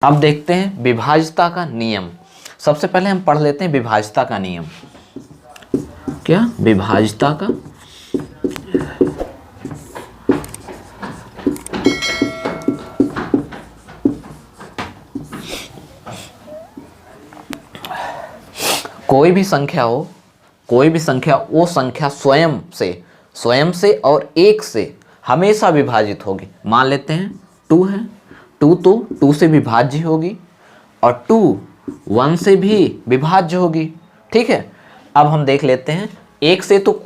अब देखते हैं विभाज्यता का नियम। सबसे पहले हम पढ़ लेते हैं विभाज्यता का नियम। क्या विभाज्यता का कोई भी संख्या हो, कोई भी संख्या, वो संख्या स्वयं से और एक से हमेशा विभाजित होगी। मान लेते हैं 2 है, 2 तो 2 से विभाज्य होगी और 2 1 से भी विभाज्य होगी। ठीक है, अब हम देख लेते हैं एक से, तो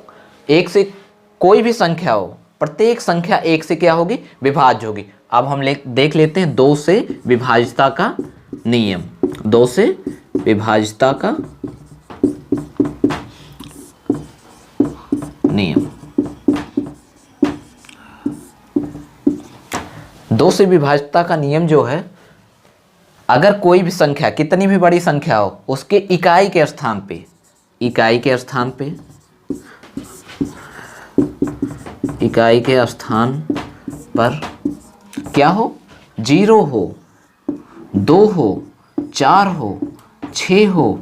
एक से कोई भी संख्या हो, प्रत्येक संख्या एक से क्या होगी, विभाज्य होगी। अब हम देख लेते हैं 2 से विभाज्यता का नियम। 2 से विभाज्यता का नियम। 2 से विभाज्यता का नियम जो है, अगर कोई भी संख्या, कितनी भी बड़ी संख्या हो, उसके इकाई के स्थान पे, इकाई के स्थान पे, इकाई के स्थान पर क्या हो, 0 हो, 2 हो, 4 हो, 6 हो,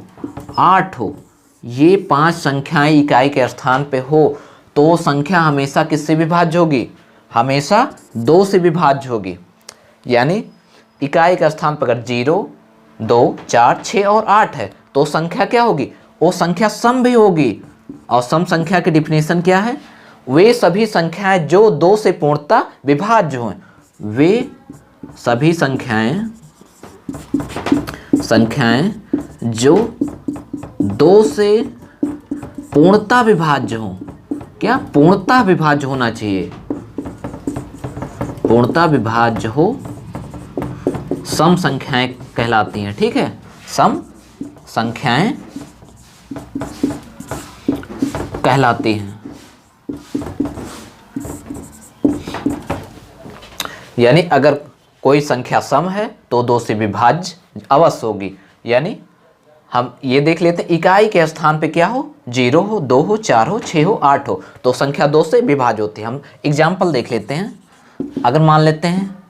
8 हो, ये 5 संख्याएं इकाई के स्थान पे हो, तो संख्या हमेशा किससे विभाज्य होगी, हमेशा 2 से विभाज्य होगी। यानी इकाई का स्थान पर अगर 0, 2, 4, 6 और 8 है, तो संख्या क्या होगी, वो संख्या सम भी होगी। और सम संख्या की डिफिनेशन क्या है, वे सभी संख्याएं जो 2 से पूर्णतः विभाज्य हों। वे सभी संख्याएं जो 2 से पूर्णतः विभाज्य हों। क्या, पूर्णतः विभाज्य होना चाहिए, पूर्णतः विभाज्य हो, सम संख्याएं कहलाती हैं। ठीक है, सम संख्याएं कहलाती हैं। यानी अगर कोई संख्या सम है तो 2 से विभाज्य अवश्य होगी। यानी हम ये देख लेते हैं इकाई के स्थान पे क्या हो, 0 हो, 2 हो, 4 हो, 6 हो, 8 हो, तो संख्या 2 से विभाज्य होती है। हम एग्जाम्पल देख लेते हैं। अगर मान लेते हैं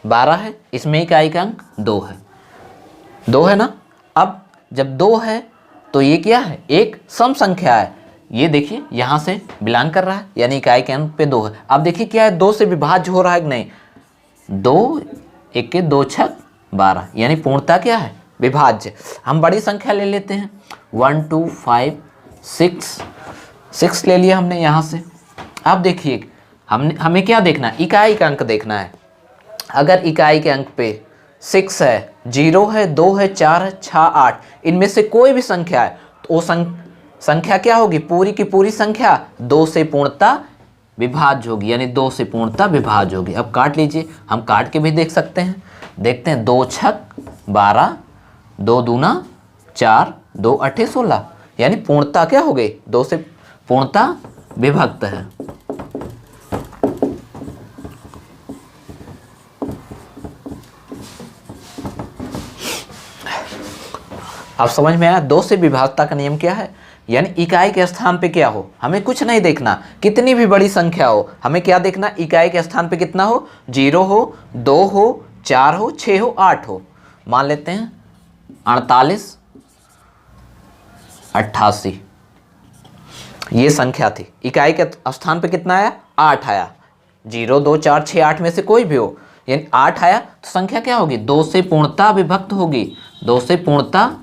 12 है, इसमें इकाई का अंक 2 है, 2 है ना। अब जब 2 है तो ये क्या है, एक सम संख्या है। ये देखिए यहाँ से बिलोंग कर रहा है, यानी इकाई के अंक पे 2 है। अब देखिए क्या है, 2 से विभाज्य हो रहा है कि नहीं, 2 1 के 2 छक 12, यानी पूर्णतः क्या है, विभाज्य। हम बड़ी संख्या ले लेते हैं, 1 2 5 6 ले लिया हमने यहाँ से। अब देखिए हमें क्या देखना है, इकाई का अंक देखना है। अगर इकाई के अंक पे 6 है, 0 है, 2 है, 4 है, 6, 8, इनमें से कोई भी संख्या है, तो वो संख्या क्या होगी, पूरी की पूरी संख्या 2 से पूर्णतः विभाज्य होगी। यानी 2 से पूर्णतः विभाज्य होगी। अब काट लीजिए, हम काट के भी देख सकते हैं। देखते हैं, 2 छक 12, 2 दूना 4, 2 अठे 16, यानी पूर्णतः क्या हो गई, 2 से पूर्णतः विभक्त है। अब समझ में आया 2 से विभाज्यता का नियम क्या है। यानी इकाई के स्थान पे क्या हो, हमें कुछ नहीं देखना, कितनी भी बड़ी संख्या हो, हमें क्या देखना, इकाई के स्थान पे कितना हो, 0 हो, 2 हो, 4 हो, 6 हो, 8 हो। मान लेते हैं 48 88, ये संख्या थी। इकाई के स्थान पे कितना आया, 8 आया। 0 2 4 6 8 में से कोई भी हो, यानी 8 आया, तो संख्या क्या होगी, 2 से पूर्णतः विभक्त होगी। 2 से पूर्णतः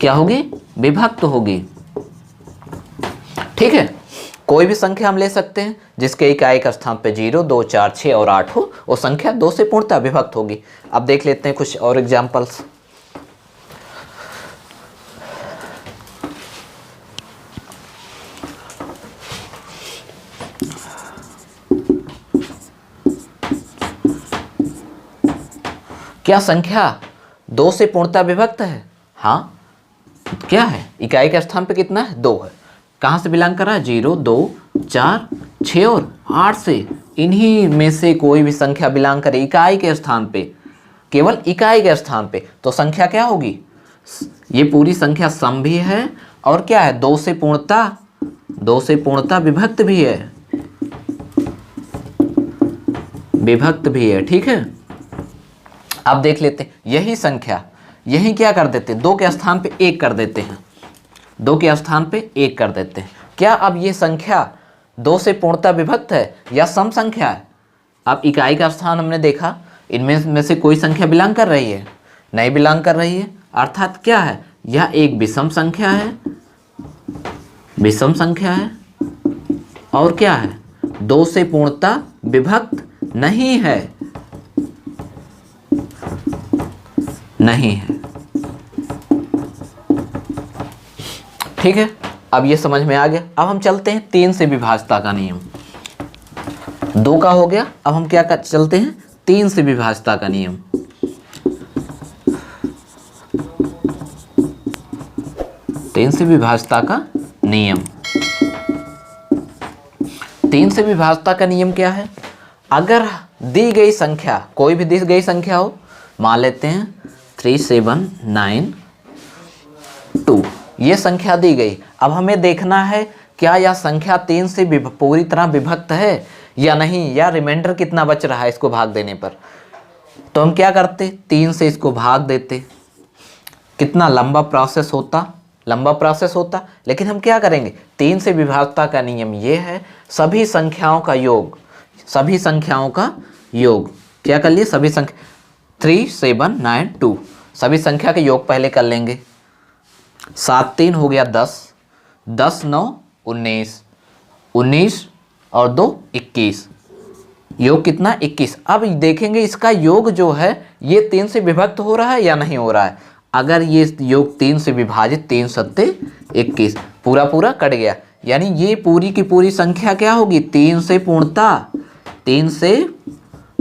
क्या होगी, विभक्त होगी। ठीक है, कोई भी संख्या हम ले सकते हैं जिसके इकाई का स्थान पे 0 2 4 6 और 8 हो, वो संख्या 2 से पूर्णतः विभक्त होगी। अब देख लेते हैं कुछ और एग्जाम्पल्स। क्या संख्या 2 से पूर्णतः विभक्त है, हाँ। क्या है, इकाई के स्थान पे कितना है, 2 है। कहाँ से बिलोंग कर रहा है, 0 2 4 6 और 8 से। इन्हीं में से कोई भी संख्या बिलोंग करे इकाई के स्थान पे, केवल इकाई के स्थान पे, तो संख्या क्या होगी, ये पूरी संख्या सम भी है और क्या है, 2 से पूर्णतः विभक्त भी है, विभक्त भी है। ठीक है, अब देख लेते हैं यही संख्या, यही क्या कर देते हैं, 2 के स्थान पे 1 कर देते हैं, 2 के स्थान पे 1 कर देते हैं। क्या अब ये संख्या 2 से पूर्णतः विभक्त है या सम संख्या है? अब इकाई का स्थान हमने देखा, इनमें में से कोई संख्या बिलोंग कर रही है? नहीं बिलोंग कर रही है, अर्थात क्या है, यह एक विषम संख्या है, विषम संख्या है, और क्या है, 2 से पूर्णतः विभक्त नहीं है, नहीं है। ठीक है, अब ये समझ में आ गया। अब हम चलते हैं 3 से विभाज्यता का नियम। 2 का हो गया, अब हम क्या चलते हैं, 3 से विभाज्यता का नियम। तीन से विभाज्यता का नियम, 3 से विभाज्यता का नियम क्या है? अगर दी गई संख्या, कोई भी दी गई संख्या हो, मान लेते हैं 3792, ये संख्या दी गई। अब हमें देखना है क्या यह संख्या 3 से पूरी तरह विभक्त है या नहीं, या रिमाइंडर कितना बच रहा है इसको भाग देने पर। तो हम क्या करते, 3 से इसको भाग देते। कितना लंबा प्रोसेस होता, लंबा प्रोसेस होता, लेकिन हम क्या करेंगे, 3 से विभाज्यता का नियम ये है, सभी संख्याओं का योग, सभी संख्याओं का योग क्या कर लिए, सभी संख्या 3792, सभी संख्या के योग पहले कर लेंगे। 7 3 हो गया 10, 10 9 19, 19 और 2 21, योग कितना 21। अब देखेंगे इसका योग जो है ये 3 से विभक्त हो रहा है या नहीं हो रहा है। अगर ये योग 3 से विभाजित, 3 सत्ते 21, पूरा पूरा कट गया, यानी ये पूरी की पूरी संख्या क्या होगी, 3 से पूर्णता, 3 से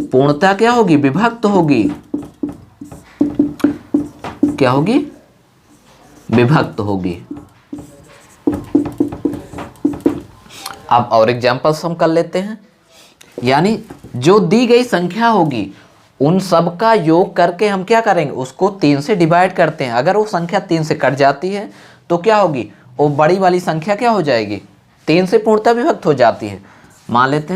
पूर्णता क्या होगी, विभक्त होगी, क्या होगी, विभक्त होगी। अब और एग्जांपल्स हम कर लेते हैं, यानी जो दी गई संख्या होगी उन सब का योग करके हम क्या करेंगे, उसको 3 से डिवाइड करते हैं। अगर वो संख्या 3 से कट जाती है तो क्या होगी, वो बड़ी वाली संख्या क्या हो जाएगी, 3 से पूर्णतः विभक्त हो जाती है। मान लेते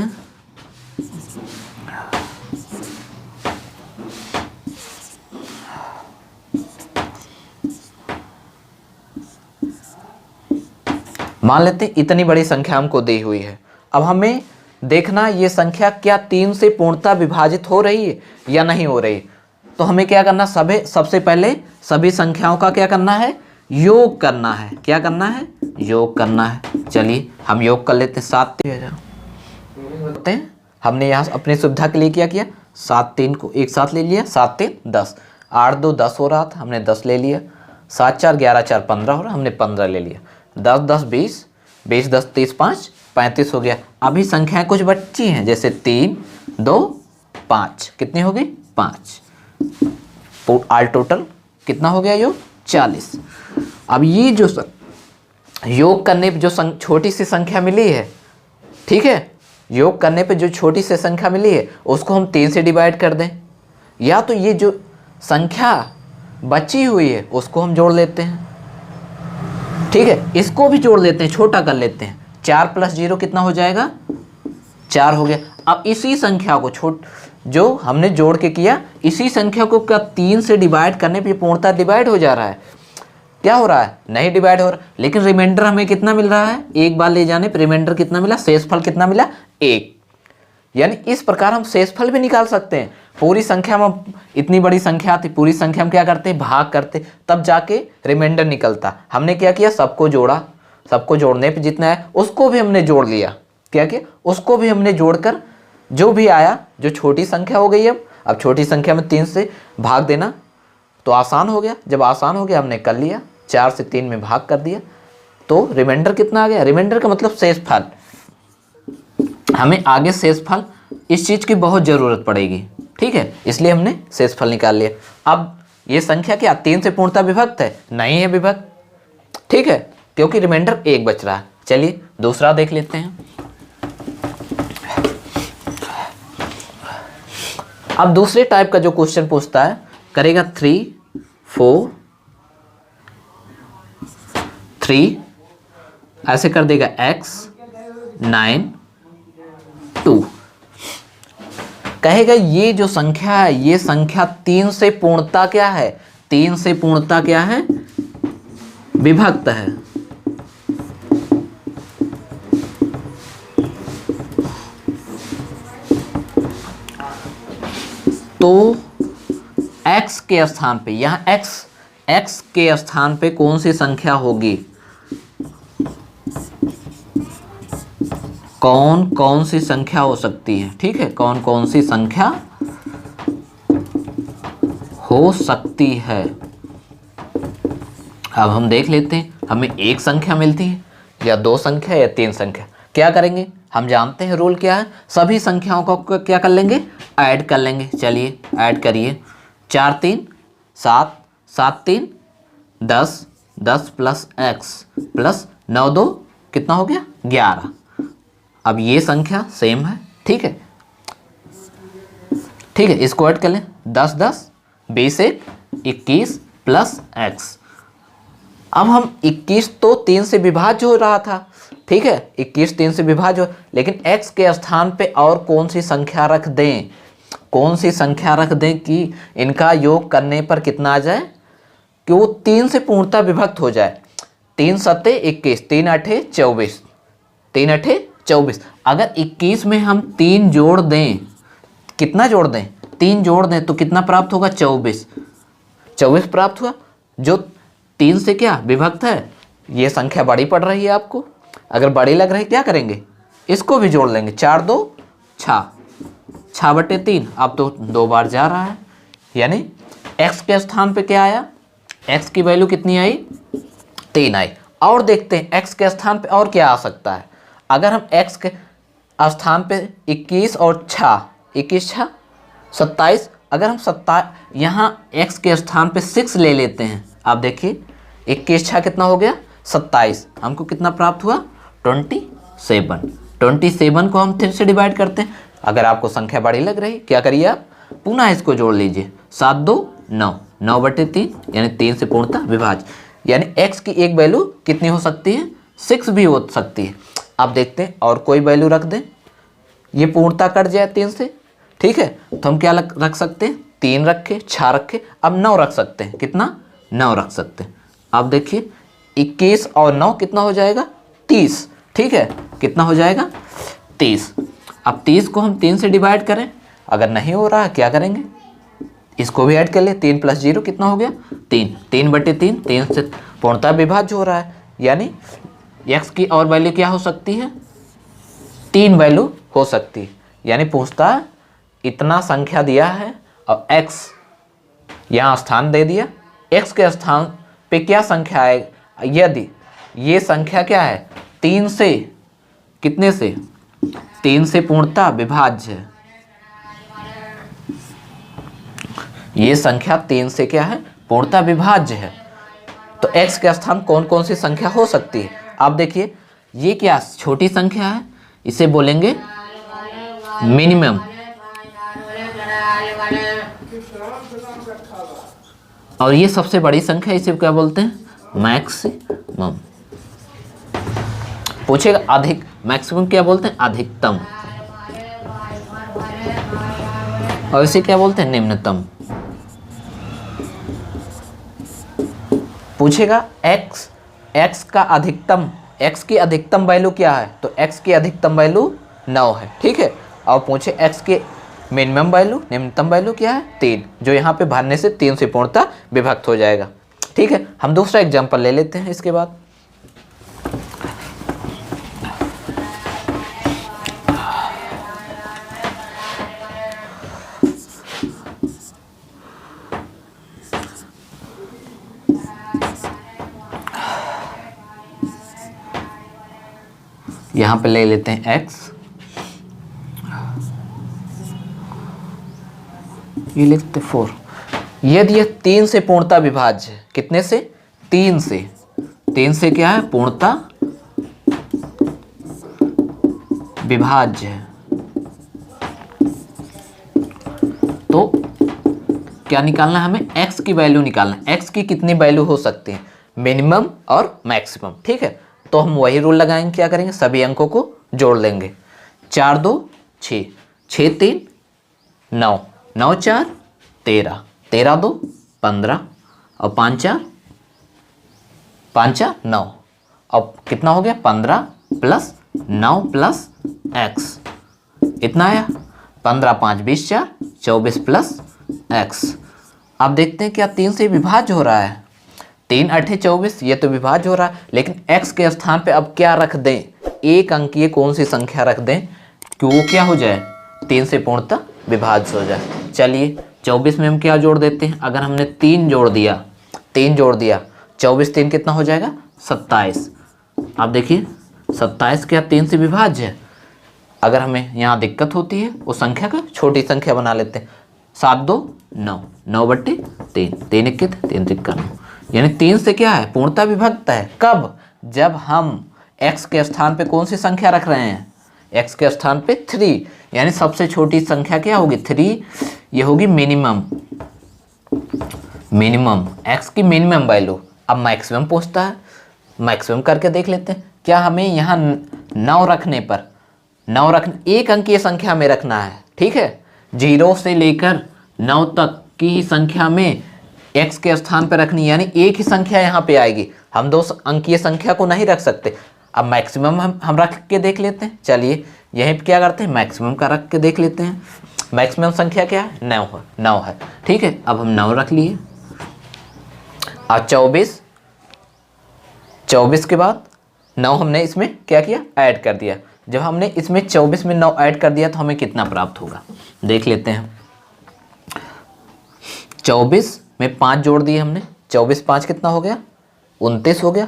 हैं इतनी बड़ी संख्या हमको दी हुई है। अब हमें देखना ये संख्या क्या 3 से पूर्णतः विभाजित हो रही है या नहीं हो रही। तो हमें क्या करना, सबसे पहले सभी संख्याओं का क्या करना है, योग करना है। क्या करना है, योग करना है। चलिए हम योग कर लेते हैं। 7 3 हमने यहाँ अपनी सुविधा के लिए क्या किया, 7 3 को एक साथ ले लिया, 7 3 10, 8 2 10 हो रहा था, हमने 10 ले लिया, 7 4 11 4 15 हो रहा, हमने 15 ले लिया, 10 10 20, 20 10 30 5 35 हो गया। अभी संख्याएं कुछ बची हैं, जैसे 3 2 5, कितनी हो गई 5, ऑल टोटल कितना हो गया योग 40। अब ये जो योग करने पे जो छोटी सी संख्या मिली है, ठीक है, योग करने पे जो छोटी सी संख्या मिली है उसको हम 3 से डिवाइड कर दें, या तो ये जो संख्या बची हुई है उसको हम जोड़ लेते हैं, ठीक है, इसको भी जोड़ लेते हैं, छोटा कर लेते हैं। 4 + 0 कितना हो जाएगा, 4 हो गया। अब इसी संख्या को जो हमने जोड़ के किया, इसी संख्या को क्या 3 से डिवाइड करने पे पूर्णतः डिवाइड हो जा रहा है, क्या हो रहा है, नहीं डिवाइड हो रहा, लेकिन रिमाइंडर हमें कितना मिल रहा है, एक बार ले जाने पर रिमाइंडर कितना मिला, शेषफल कितना मिला 1। यानी इस प्रकार हम शेषफल भी निकाल सकते हैं। पूरी संख्या में इतनी बड़ी संख्या थी, पूरी संख्या हम क्या करते हैं, भाग करते, तब जाके रिमाइंडर निकलता। हमने क्या किया, सबको जोड़ा, सबको जोड़ने पे जितना है उसको भी हमने जोड़ लिया। क्या किया, उसको भी हमने जोड़कर जो भी आया, जो छोटी संख्या हो गई, अब छोटी संख्या में 3 से भाग देना तो आसान हो गया। जब आसान हो गया हमने कर लिया, 4 से 3 में भाग कर दिया, तो रिमाइंडर कितना आ गया, रिमाइंडर का मतलब शेषफल। हमें आगे शेषफल इस चीज की बहुत जरूरत पड़ेगी, ठीक है, इसलिए हमने शेषफल निकाल लिया। अब ये संख्या क्या 3 से पूर्णतः विभक्त है, नहीं है विभक्त, ठीक है, क्योंकि रिमाइंडर 1 बच रहा है। चलिए दूसरा देख लेते हैं। अब दूसरे टाइप का जो क्वेश्चन पूछता है, करेगा 3 4 3, ऐसे कर देगा x 9 2, कहेगा ये जो संख्या है, ये संख्या 3 से पूर्णता क्या है, 3 से पूर्णता क्या है, विभक्त है। तो x के स्थान पे, यहां x के स्थान पे कौन सी संख्या होगी, कौन कौन सी संख्या हो सकती है, ठीक है, कौन कौन सी संख्या हो सकती है। अब हम देख लेते हैं, हमें एक संख्या मिलती है या दो संख्या या तीन संख्या। क्या करेंगे, हम जानते हैं रूल क्या है, सभी संख्याओं को क्या कर लेंगे, ऐड कर लेंगे। चलिए ऐड करिए, 4 3 7, 7 3 10, 10 प्लस x प्लस 9 2 कितना हो गया, 11। अब ये संख्या सेम है, ठीक है, ठीक है, इसको ऐड कर लें, 10 10 20 1 21 प्लस x। अब हम 21 तो 3 से विभाज्य हो रहा था, ठीक है, 21 3 से विभाज्य हो, लेकिन x के स्थान पे और कौन सी संख्या रख दें, कौन सी संख्या रख दें कि इनका योग करने पर कितना आ जाए, कि वो 3 से पूर्णतः विभक्त हो जाए। 3 सत्ते 21, 3 अठे 24, 3 अठे 24। अगर 21 में हम 3 जोड़ दें, कितना जोड़ दें, 3 जोड़ दें तो कितना प्राप्त होगा, 24 प्राप्त हुआ, जो 3 से क्या विभक्त है। ये संख्या बड़ी पड़ रही है आपको, अगर बड़ी लग रही क्या करेंगे, इसको भी जोड़ लेंगे, 4 2 6 बटे 3। अब तो 2 बार जा रहा है, यानी x के स्थान पे क्या आया, x की वैल्यू कितनी आई, 3 आई। और देखते हैं x के स्थान पे और क्या आ सकता है। अगर हम x के स्थान पे 21 और 6, 21 6 27, अगर हम यहाँ x के स्थान पे 6 ले लेते हैं, आप देखिए 21 6 कितना हो गया, 27, हमको कितना प्राप्त हुआ, 27 को हम 3 से डिवाइड करते हैं। अगर आपको संख्या बड़ी लग रही, क्या करिए आप, पुनः इसको जोड़ लीजिए, 7 2 9, 9 बटे 3, यानी 3 से पूर्णतः विभाज्य, यानी x की एक वैल्यू कितनी हो सकती है, 6 भी हो सकती है। अब देखते हैं और कोई वैल्यू रख दें, ये पूर्णता कट जाए 3 से, ठीक है, तो हम क्या रख सकते हैं, 3 रखे, 6 रखे, अब 9 रख सकते हैं, कितना, 9 रख सकते हैं। अब देखिए 21 और 9 कितना हो जाएगा, 30, ठीक है, कितना हो जाएगा, 30। अब 30 को हम 3 से डिवाइड करें, अगर नहीं हो रहा है क्या करेंगे, इसको भी ऐड कर ले, 3 प्लस 0 कितना हो गया, 3, 3 बटे 3, 3 से पूर्णतः विभाज्य हो रहा है, यानी x की और वैल्यू क्या हो सकती है, 3 वैल्यू हो सकती है। यानी पूछता है इतना संख्या दिया है और x यहाँ स्थान दे दिया, x के स्थान पे क्या संख्या है, यदि ये संख्या क्या है, 3 से कितने से, 3 से पूर्णतः विभाज्य है, ये संख्या 3 से क्या है, पूर्णतः विभाज्य है। तो x के स्थान कौन कौन सी संख्या हो सकती है। आप देखिए ये क्या छोटी संख्या है, इसे बोलेंगे मिनिमम, और ये सबसे बड़ी संख्या, इसे क्या बोलते हैं, मैक्सिमम। पूछेगा अधिक, मैक्सिमम क्या बोलते हैं, अधिकतम, और इसे क्या बोलते हैं, निम्नतम। पूछेगा x का अधिकतम, x की अधिकतम वैल्यू क्या है, तो x की अधिकतम वैल्यू 9 है, ठीक है, और पूछे x के मिनिमम वैल्यू, निम्नतम वैल्यू क्या है, 3, जो यहाँ पे भरने से 3 से पूर्णतः विभक्त हो जाएगा, ठीक है। हम दूसरा एग्जांपल ले लेते हैं इसके बाद। यहाँ पे ले लेते हैं x, ये लिखते 4। यदि यह 3 से पूर्णतः विभाज्य है, कितने से, 3 से, 3 से क्या है, पूर्णतः विभाज्य है, तो क्या निकालना है हमें, x की वैल्यू निकालना है। x की कितनी वैल्यू हो सकती है, मिनिमम और मैक्सिमम, ठीक है। तो हम वही रूल लगाएंगे, क्या करेंगे, सभी अंकों को जोड़ लेंगे, 4 2 6, 6 3 9, 9 4 13, 13 2 15 और 5 4 9। अब कितना हो गया 15 प्लस 9 प्लस x, इतना आया 15 5 20 4 24 प्लस x। अब देखते हैं क्या 3 से विभाज्य हो रहा है। 3 8 24, ये तो विभाज्य हो रहा है, लेकिन x के स्थान पे अब क्या रख दें, एक अंकीय कौन सी संख्या रख दें कि वो क्या हो जाए 3 से पूर्णतः विभाज्य हो जाए। चलिए 24 में हम क्या जोड़ देते हैं, अगर हमने 3 जोड़ दिया 24 3 कितना हो जाएगा 27। आप देखिए 27 क्या 3 से विभाज्य है। अगर हमें यहाँ दिक्कत होती है उस संख्या का छोटी संख्या बना लेते हैं। 7 2 9, 9 बट्टे 3, 3 1 3 3 9, यानी 3 से क्या है पूर्णतः विभक्त है। कब, जब हम x के स्थान पे कौन सी संख्या रख रहे हैं, x के स्थान पे 3, यानी सबसे छोटी संख्या क्या होगी 3, ये होगी मिनिमम x की मिनिमम वैल्यू। अब मैक्सिमम पूछता है, मैक्सिमम करके देख लेते हैं। क्या हमें यहाँ 9 रखने पर, 9 एक अंकीय संख्या में रखना है, ठीक है, 0 से लेकर 9 तक की संख्या में x के स्थान पर रखनी, यानी एक ही संख्या यहाँ पे आएगी। हम 2 अंकीय संख्या को नहीं रख सकते। अब मैक्सिमम हम रख के देख लेते हैं। चलिए यहीं पे क्या करते हैं, मैक्सिमम का रख के देख लेते हैं। मैक्सिमम संख्या क्या है 9 है, ठीक है। अब हम 9 रख लिए। अब 24 के बाद 9 हमने इसमें क्या किया, ऐड कर दिया। जब हमने इसमें 24 में 9 ऐड कर दिया तो हमें कितना प्राप्त होगा देख लेते हैं। 24 में 5 जोड़ दिए हमने, 24 5 कितना हो गया 29 हो गया।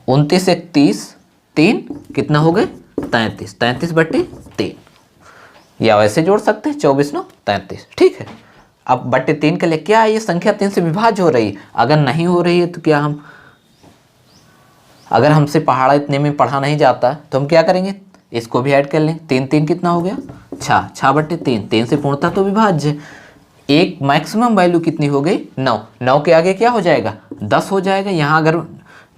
29 1 30, 3 कितना हो गए 33, 33 बट्टे 3, या वैसे जोड़ सकते हैं 24 9 33, ठीक है। अब बट्टे 3 के लिए क्या है, ये संख्या 3 से विभाज्य हो रही है। अगर नहीं हो रही है तो क्या हम, अगर हमसे पहाड़ा इतने में पढ़ा नहीं जाता तो हम क्या करेंगे, इसको भी ऐड कर लें। 3 3 कितना हो गया 6, 6 बट्टे 3, 3 से पूर्णतः तो विभाज्य। एक मैक्सिमम वैल्यू कितनी हो गई 9, 9 के आगे क्या हो जाएगा 10 हो जाएगा। यहाँ अगर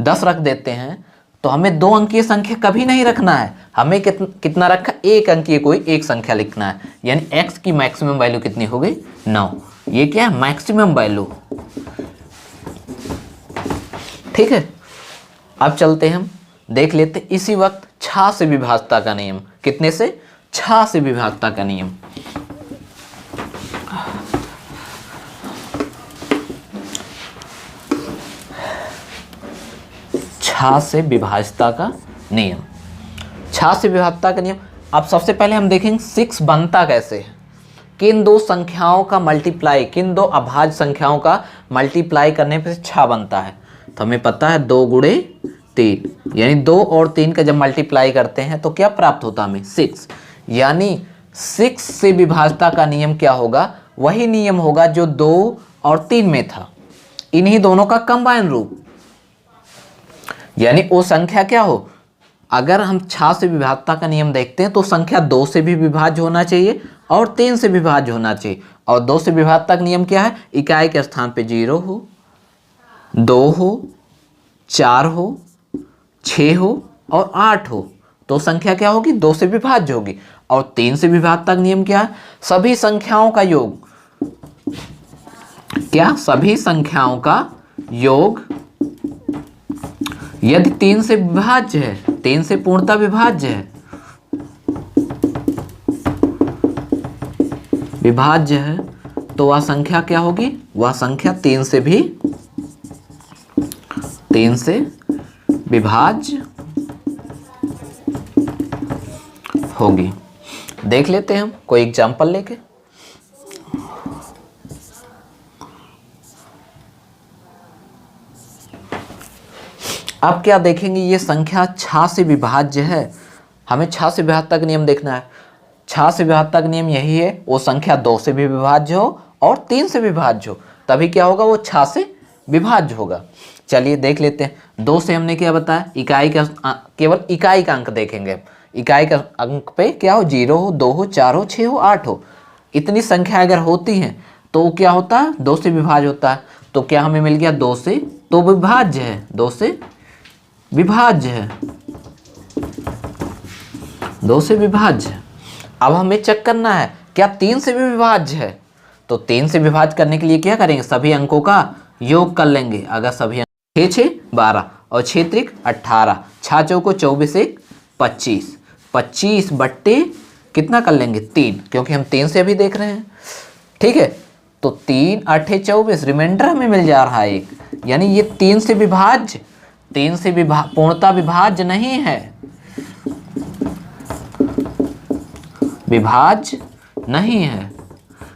10 रख देते हैं तो हमें 2 अंकीय संख्या कभी नहीं रखना है, हमें कितना रखा, एक अंकीय कोई एक संख्या लिखना है। यानी x की मैक्सिमम वैल्यू कितनी हो गई 9, ये क्या है मैक्सिमम वैल्यू, ठीक है। अब चलते हैं हम देख लेते हैं इसी वक्त 6 से विभाज्यता का नियम। कितने से, 6 से विभाज्यता का नियम। छह से विभाज्यता का नियम, 6 से विभाज्यता का नियम। अब सबसे पहले हम देखेंगे 6 बनता कैसे है। किन 2 संख्याओं का मल्टीप्लाई, किन 2 अभाज्य संख्याओं का मल्टीप्लाई करने पर 6 बनता है। तो हमें पता है 2 गुणे 3, यानी 2 और 3 का जब मल्टीप्लाई करते हैं तो क्या प्राप्त होता है हमें 6। यानी 6 से विभाज्यता का नियम क्या होगा, वही नियम होगा जो 2 और 3 में था, इन्हीं दोनों का कंबाइन रूप। यानी वो संख्या क्या हो, अगर हम 6 से विभाज्यता का नियम देखते हैं तो संख्या 2 से भी विभाज्य होना चाहिए और 3 से विभाज्य होना चाहिए। और 2 से विभाज्यता का नियम क्या है, इकाई के स्थान पे 0 हो, 2 हो, 4 हो, 6 हो और 8 हो तो संख्या क्या होगी 2 से विभाज्य होगी। और 3 से विभाज्यता का नियम क्या है, सभी संख्याओं का योग, क्या सभी संख्याओं का योग यदि 3 से विभाज्य है, 3 से पूर्णतः विभाज्य है, विभाज्य है तो वह संख्या क्या होगी, वह संख्या 3 से विभाज्य होगी। देख लेते हैं हम कोई एग्जांपल लेके। अब क्या देखेंगे, ये संख्या 6 से विभाज्य है, हमें 6 से विभाज्यता का नियम देखना है। 6 से विभाज्यता का नियम यही है, वो संख्या 2 से भी विभाज्य हो और 3 से विभाज्य हो, तभी क्या होगा वो 6 से विभाज्य होगा। चलिए देख लेते हैं। 2 से हमने क्या बताया, इकाई का केवल इकाई का अंक देखेंगे। इकाई का अंक पे क्या हो, 0 हो, 2 हो, 4 हो, 6 हो, 8 हो, इतनी संख्या अगर होती हैं तो क्या होता है 2 से विभाज्य होता है। तो क्या हमें मिल गया 2 से तो विभाज्य है, 2 से विभाज्य है, 2 से विभाज्य है। अब हमें चेक करना है क्या 3 से भी विभाज्य है? तो 3 से विभाज्य करने के लिए क्या करेंगे, सभी अंकों का योग कर लेंगे। अगर सभी 6 6 12 और 6 त्रिक 18, 6 चौको 24 1 25, 25 बट्टे कितना कर लेंगे 3, क्योंकि हम 3 से अभी देख रहे हैं। ठीक है, तो 3 8 24, रिमाइंडर हमें मिल जा रहा है 1, यानी ये 3 से विभाज्य, 3 से पूर्णता विभाज्य नहीं है, विभाज्य नहीं है।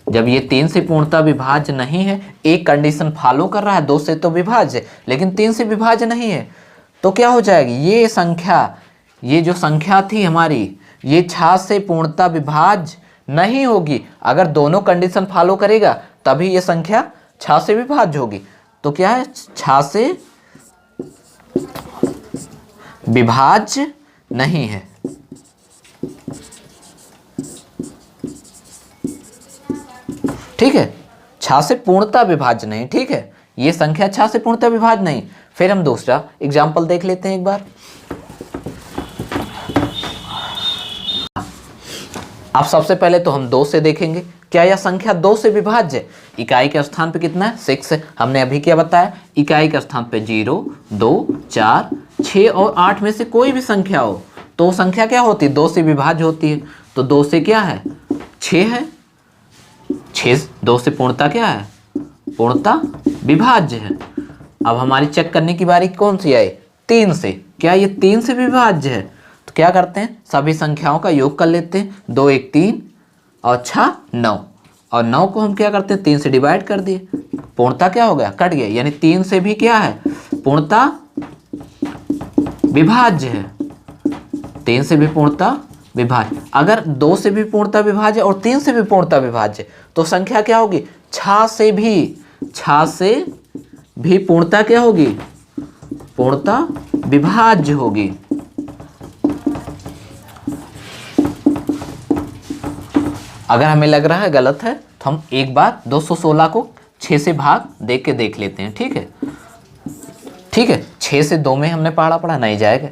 जब ये 3 से पूर्णता विभाज्य नहीं है, एक कंडीशन फॉलो कर रहा है, 2 से तो विभाज्य, लेकिन 3 से विभाज्य नहीं है, तो क्या हो जाएगी ये संख्या, ये जो संख्या थी हमारी, ये 6 से पूर्णता विभाज्य नहीं होगी। अगर दोनों कंडीशन फॉलो करेगा तभी ये संख्या 6 से विभाज्य होगी। तो क्या है, 6 से विभाज्य नहीं है। ठीक है, 6 से पूर्णता विभाज्य नहीं। ठीक है, ये संख्या 6 से पूर्णता विभाज्य नहीं। फिर हम दूसरा एग्जाम्पल देख लेते हैं एक बार। अब सबसे पहले तो हम 2 से देखेंगे, क्या यह संख्या 2 से विभाज्य है? इकाई के स्थान पे कितना है 6 है, हमने अभी क्या बताया, इकाई के स्थान पे 0 2 4 6 और 8 में से कोई भी संख्या हो तो संख्या क्या होती है, 2 से विभाज्य होती है। तो 2 से क्या है 6 है, 6 2 से पूर्णता क्या है, पूर्णता विभाज्य है। अब हमारी चेक करने की बारी कौन सी आई, 3 से, क्या ये 3 से विभाज्य है? तो क्या करते हैं, सभी संख्याओं का योग कर लेते हैं, 2 1 3 और 6 9, और 9 को हम क्या करते हैं 3 से डिवाइड कर दिए, पूर्णता क्या हो गया, कट गया, यानी 3 से भी क्या है, पूर्णता विभाज्य है, 3 से भी पूर्णता विभाज्य। अगर 2 से भी पूर्णता विभाज्य और 3 से भी पूर्णता विभाज्य तो संख्या क्या होगी, 6 से भी पूर्णता क्या होगी, पूर्णता विभाज्य होगी। अगर हमें लग रहा है गलत है तो हम एक बार 216 को 6 से भाग दे के देख लेते हैं। ठीक है, ठीक है, 6 से 2 में हमने पढ़ा नहीं जाएगा,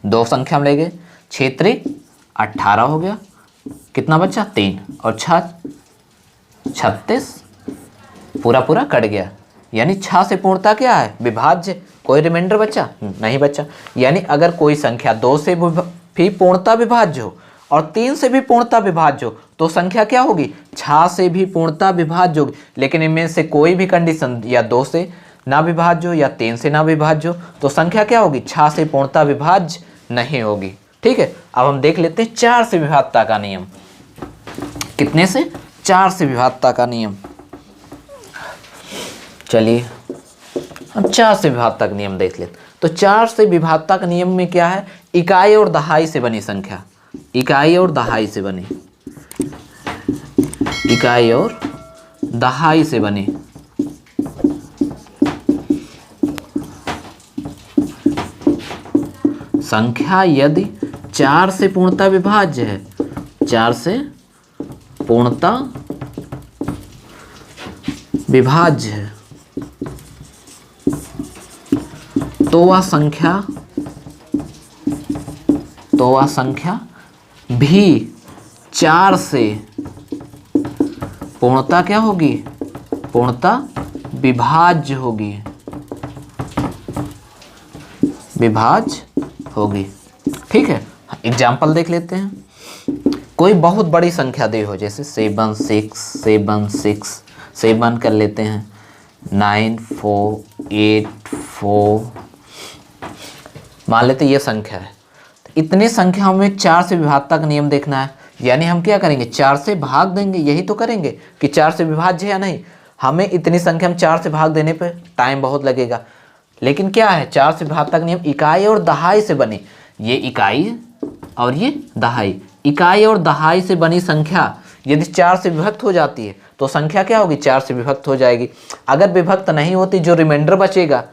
2 संख्या हम ले गए, 6 त्रिक 18 हो गया, कितना बचा 3 और 6 36, पूरा कट गया, यानी 6 से पूर्णता क्या है, विभाज्य। कोई रिमाइंडर बचा नहीं बचा, यानी अगर कोई संख्या 2 से भी पूर्णता विभाज्य हो और 3 से भी पूर्णता विभाज्य हो तो संख्या क्या होगी, 6 से भी पूर्णता विभाज्य होगी। लेकिन इनमें से कोई भी कंडीशन या 2 से ना विभाज्य हो या 3 से ना विभाज्य हो तो संख्या क्या होगी, 6 से पूर्णता विभाज्य नहीं होगी। ठीक है, अब हम देख लेते हैं 4 से विभाज्यता का नियम। कितने से, 4 से विभाज्यता का नियम। चलिए हम 4 से विभाज्यता का नियम देख लेते। तो 4 से विभाज्यता का नियम में क्या है, इकाई और दहाई से बनी संख्या, इकाई और दहाई से बनी, इकाई और दहाई से बनी संख्या यदि 4 से पूर्णता विभाज्य है, 4 से पूर्णता विभाज्य है, तो वह संख्या भी 4 से पूर्णता क्या होगी, पूर्णता विभाज्य होगी, विभाज्य होगी। ठीक है, एग्जाम्पल देख लेते हैं। कोई बहुत बड़ी संख्या दी हो, जैसे 7 6 7 6 7 कर लेते हैं, 9 4 8 4, मान लेते ये संख्या है। इतनी संख्याओं में 4 से विभाज्यता का नियम देखना है, यानी हम क्या करेंगे 4 से भाग देंगे, यही तो करेंगे कि 4 से विभाज्य है या नहीं। हमें इतनी संख्या में 4 से भाग देने पे टाइम बहुत लगेगा, लेकिन क्या है 4 से विभाज्यता का नियम इकाई और दहाई से बनी, ये इकाई और ये दहाई, इकाई और दहाई से बनी संख्या यदि 4 से विभक्त हो जाती है तो संख्या क्या होगी, 4 से विभक्त हो जाएगी। अगर विभक्त नहीं होती, जो रिमाइंडर बचेगा,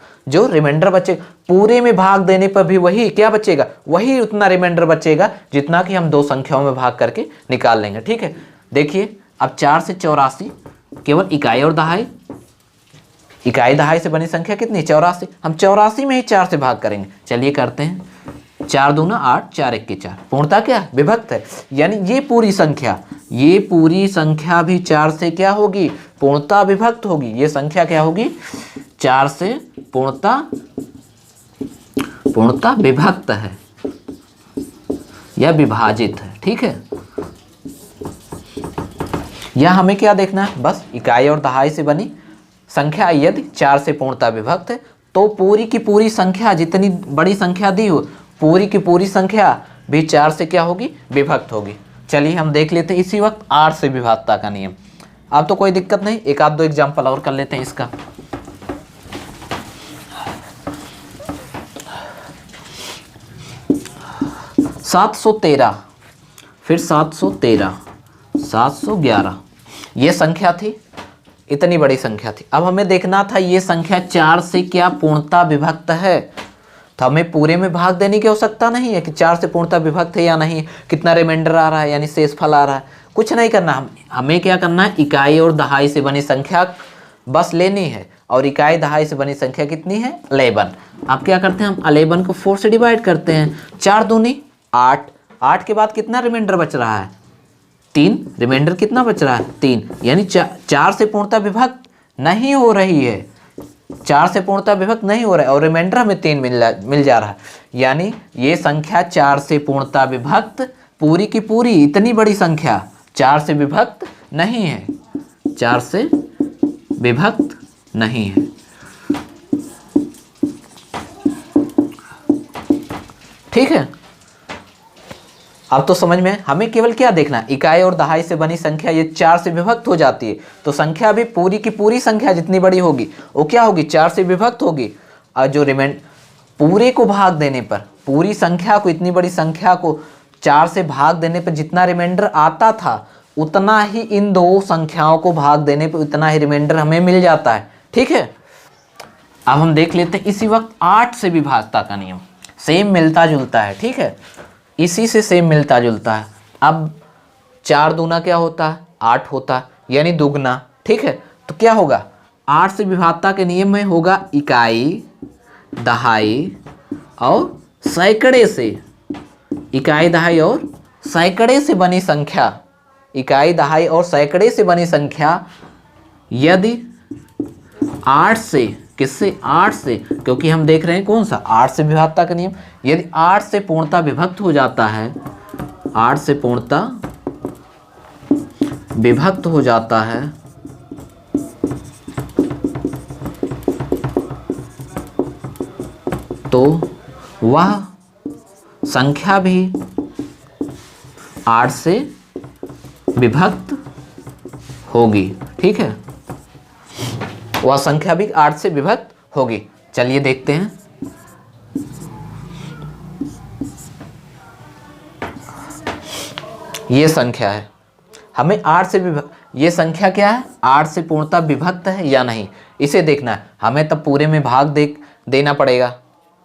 पूरे में भाग देने पर भी वही क्या बचेगा, वही उतना रिमाइंडर बचेगा जितना कि हम 2 संख्याओं में भाग करके निकाल लेंगे। ठीक है, देखिए अब 4 से 84, केवल इकाई और दहाई, इकाई दहाई से बनी संख्या कितनी, 84, हम 84 में ही 4 से भाग करेंगे। चलिए करते हैं, 4 दूना 8, 4 एक के 4, पूर्णता क्या है? विभक्त है। यानी ये पूरी संख्या भी 4 से क्या होगी? पूर्णता विभक्त होगी। ये संख्या क्या होगी? 4 से पूर्णता विभक्त है या विभाजित है। ठीक है, यह हमें क्या देखना है? बस इकाई और दहाई से बनी संख्या यदि 4 से पूर्णता विभक्त है तो पूरी की पूरी संख्या, जितनी बड़ी संख्या दी हो, पूरी की पूरी संख्या भी 4 से क्या होगी? विभक्त होगी। चलिए हम देख लेते हैं इसी वक्त 8 से विभाज्यता का नियम। अब तो कोई दिक्कत नहीं, एक आध दो एग्जाम्पल और कर लेते हैं इसका। सात 713, फिर 713, 711, ये संख्या थी, इतनी बड़ी संख्या थी। अब हमें देखना था ये संख्या 4 से क्या पूर्णता विभक्त है, तो हमें पूरे में भाग देने की आवश्यकता नहीं है कि 4 से पूर्णता विभक्त है या नहीं, कितना रिमाइंडर आ रहा है यानी शेषफल आ रहा है, कुछ नहीं करना। हमें क्या करना है? इकाई और दहाई से बनी संख्या बस लेनी है, और इकाई दहाई से बनी संख्या कितनी है? 11। अब क्या करते हैं? हम 11 को 4 से डिवाइड करते हैं। 4 दूनी 8, 8 के बाद कितना रिमाइंडर बच रहा है? 3। रिमाइंडर कितना बच रहा है? 3। यानी 4 से पूर्णता विभक्त नहीं हो रही है, 4 से पूर्णता विभक्त नहीं हो रहा है, और रिमाइंडर हमें 3 मिल जा रहा है। यानी ये संख्या 4 से पूर्णता विभक्त, पूरी की पूरी इतनी बड़ी संख्या 4 से विभक्त नहीं है, 4 से विभक्त नहीं है। ठीक है, अब तो समझ में। हमें केवल क्या देखना? इकाई और दहाई से बनी संख्या ये 4 से विभक्त हो जाती है, तो संख्या भी पूरी की पूरी संख्या जितनी बड़ी होगी वो क्या होगी? 4 से विभक्त होगी। और जो पूरे को भाग देने पर, पूरी संख्या को, इतनी बड़ी संख्या को 4 से भाग देने पर जितना रिमाइंडर आता था, उतना ही इन दो संख्याओं को भाग देने पर उतना ही रिमाइंडर हमें मिल जाता है। ठीक है, अब हम देख लेते हैं इसी वक्त 8 से विभाज्यता का नियम। सेम मिलता जुलता है। ठीक है, इसी से सेम मिलता जुलता है। अब 4 दूना क्या होता है? 8 होता है, यानी दुगना। ठीक है, तो क्या होगा? 8 से विभाज्यता के नियम में होगा इकाई, दहाई और सैकड़े से, इकाई, दहाई और सैकड़े से बनी संख्या, इकाई, दहाई और सैकड़े से बनी संख्या यदि 8 से, किससे? 8 से, क्योंकि हम देख रहे हैं कौन सा? 8 से विभाज्यता का नियम। यदि 8 से पूर्णता विभक्त हो जाता है, 8 से पूर्णता विभक्त हो जाता है, तो वह संख्या भी 8 से विभक्त होगी। ठीक है, वह संख्या भी 8 से विभक्त होगी। चलिए देखते हैं। ये संख्या है, हमें 8 से ये संख्या क्या है? 8 से पूर्णता विभक्त है या नहीं, इसे देखना है। हमें तब पूरे में भाग देना पड़ेगा।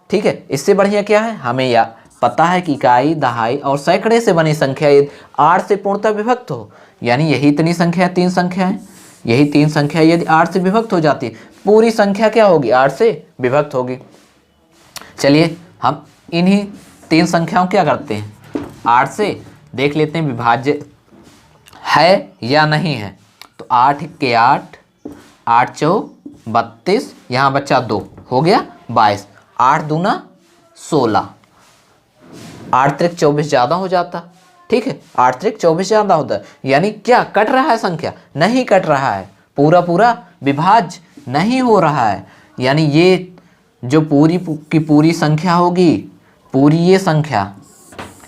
ठीक है, इससे बढ़िया क्या है? हमें यह पता है कि इकाई, दहाई और सैकड़े से बनी संख्या यदि 8 से पूर्णता विभक्त हो, यानी यही इतनी संख्या, 3 संख्या है, यही 3 संख्या यदि 8 से विभक्त हो जाती है, पूरी संख्या क्या होगी? 8 से विभक्त होगी। चलिए हम इन्हीं 3 संख्याओं क्या करते हैं? 8 से देख लेते हैं विभाज्य है या नहीं है। तो 8 के 8, 8 चौ 32, यहाँ बचा 2, हो गया 22। 8 दूना 16, 8 त्रिक 24 ज़्यादा हो जाता। ठीक है, 8 त्रिक 24 ज़्यादा होता है, यानी क्या कट रहा है? संख्या नहीं कट रहा है, पूरा पूरा विभाज्य नहीं हो रहा है। यानी ये जो पूरी की पूरी संख्या होगी, पूरी ये संख्या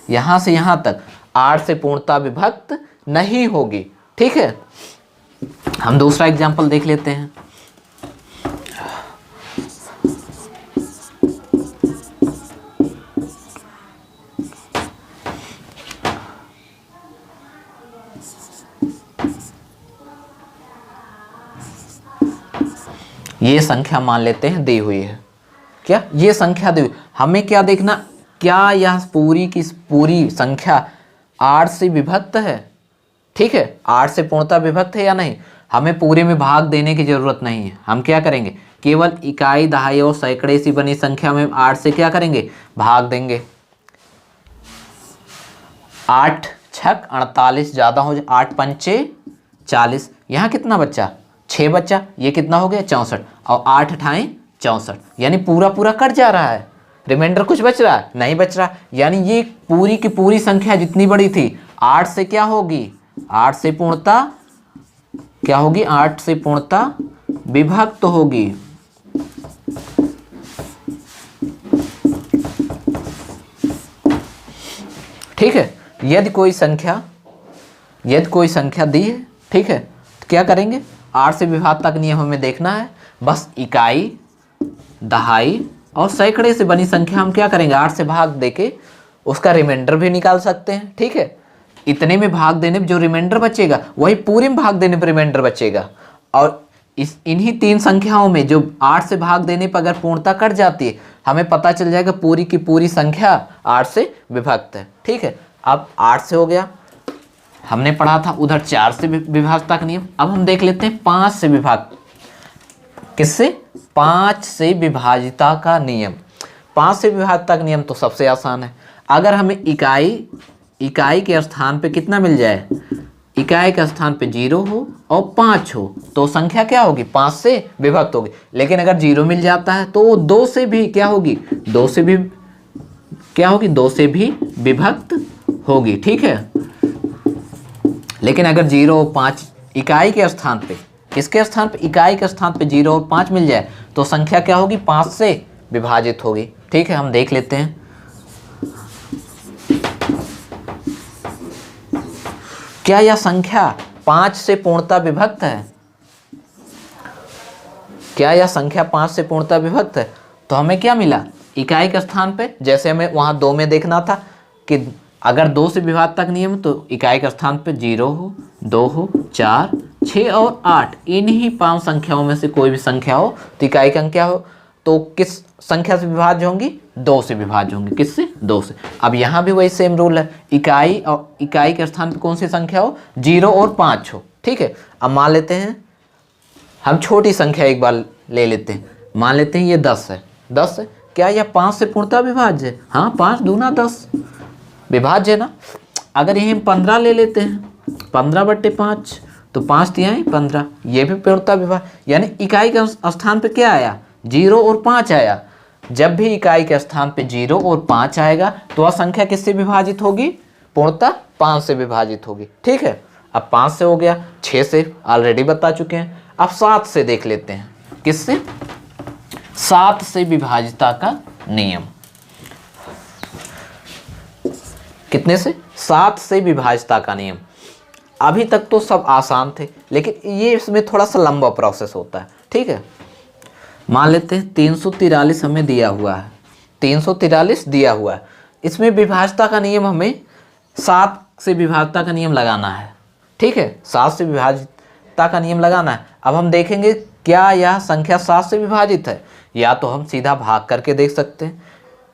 यहाँ से यहाँ तक 8 से पूर्णता विभक्त नहीं होगी। ठीक है, हम दूसरा एग्जाम्पल देख लेते हैं। ये संख्या मान लेते हैं दी हुई है। क्या ये संख्या दी हुई? हमें क्या देखना? क्या यह पूरी की पूरी संख्या 8 से विभक्त है? ठीक है, 8 से पूर्णता विभक्त है या नहीं? हमें पूरे में भाग देने की जरूरत नहीं है। हम क्या करेंगे? केवल इकाई, दहाई और सैकड़े से बनी संख्या में 8 से क्या करेंगे? भाग देंगे। 8 छक 48 ज़्यादा हो जाए, 8 पंचे 40, यहाँ कितना बच्चा 6 बच्चा, ये कितना हो गया 64, और 8 अठाएं 64, यानी पूरा पूरा कट जा रहा है, रिमाइंडर कुछ बच रहा है नहीं बच रहा, यानी ये पूरी की पूरी संख्या जितनी बड़ी थी 8 से क्या होगी, 8 से पूर्णता क्या होगी, 8 से पूर्णता विभक्त होगी। ठीक है, यदि कोई संख्या दी है, ठीक है, तो क्या करेंगे, 8 से विभाज्यता का नियम हमें देखना है, बस इकाई, दहाई और सैकड़े से बनी संख्या हम क्या करेंगे, 8 से भाग देके उसका रिमाइंडर भी निकाल सकते हैं। ठीक है, इतने में भाग देने पर जो रिमाइंडर बचेगा वही पूरे में भाग देने पर रिमाइंडर बचेगा, और इन्हीं 3 संख्याओं में जो 8 से भाग देने पर अगर पूर्णता कट जाती है, हमें पता चल जाएगा पूरी की पूरी संख्या 8 से विभक्त है। ठीक है, अब 8 से हो गया, हमने पढ़ा था उधर 4 से विभाज्यता का नियम। अब हम देख लेते हैं 5 से विभाग, किससे, 5 से विभाज्यता का नियम। 5 से विभाज्यता का नियम तो सबसे आसान है, अगर हमें इकाई के स्थान पे कितना मिल जाए, इकाई के स्थान पे 0 हो और 5 हो तो संख्या क्या होगी, 5 से विभक्त होगी। लेकिन अगर 0 मिल जाता है तो 2 से भी क्या होगी, 2 से भी क्या होगी, 2 से भी विभक्त होगी। ठीक है, लेकिन अगर 0 और 5 इकाई के स्थान पे, किसके स्थान पे, इकाई के स्थान पे 0 और 5 मिल जाए तो संख्या क्या होगी, 5 से विभाजित होगी। ठीक है, हम देख लेते हैं, क्या यह संख्या 5 से पूर्णता विभक्त है, क्या यह संख्या 5 से पूर्णता विभक्त है, तो हमें क्या मिला, इकाई के स्थान पे, जैसे हमें वहां 2 में देखना था कि अगर 2 से विभाज्यता का नियम तो इकाई के स्थान पे 0 हो, 2 हो, 4, 6 और 8, इन्हीं 5 संख्याओं में से कोई भी संख्या हो तो इकाई का अंक क्या हो, तो किस संख्या से विभाज्य होंगी, 2 से विभाज्य होंगी, किससे, 2 से। अब यहाँ भी वही सेम रूल है, इकाई और इकाई के स्थान पे कौन सी संख्या हो, 0 और 5 हो। ठीक है, अब मान लेते हैं हम छोटी संख्या एक बार ले लेते हैं, मान लेते हैं ये 10 है, 10 है, क्या यह 5 से पूर्णता विभाज्य है, हाँ, 5 दूना 10 विभाज्य है ना। अगर यही हम 15 ले लेते हैं, 15/5 तो 5 दिया है 15, ये भी पूर्णता विभाज्य, यानी इकाई के स्थान पे क्या आया, 0 और 5 आया। जब भी इकाई के स्थान पे 0 और 5 आएगा तो वह संख्या किससे विभाजित होगी, पूर्णता 5 से विभाजित होगी। ठीक है, अब 5 से हो गया, 6 से ऑलरेडी बता चुके हैं, अब 7 से देख लेते हैं, किससे, 7 से विभाज्यता का नियम। कितने से, 7 से विभाज्यता का नियम। अभी तक तो सब आसान थे, लेकिन ये इसमें थोड़ा सा लंबा प्रोसेस होता है। ठीक है, मान लेते हैं 343 हमें दिया हुआ है, 343 दिया हुआ है, इसमें विभाज्यता का नियम हमें 7 से विभाज्यता का नियम लगाना है। ठीक है, 7 से विभाज्यता का नियम लगाना है। अब हम देखेंगे क्या यह संख्या 7 से विभाजित है, या तो हम सीधा भाग करके देख सकते हैं,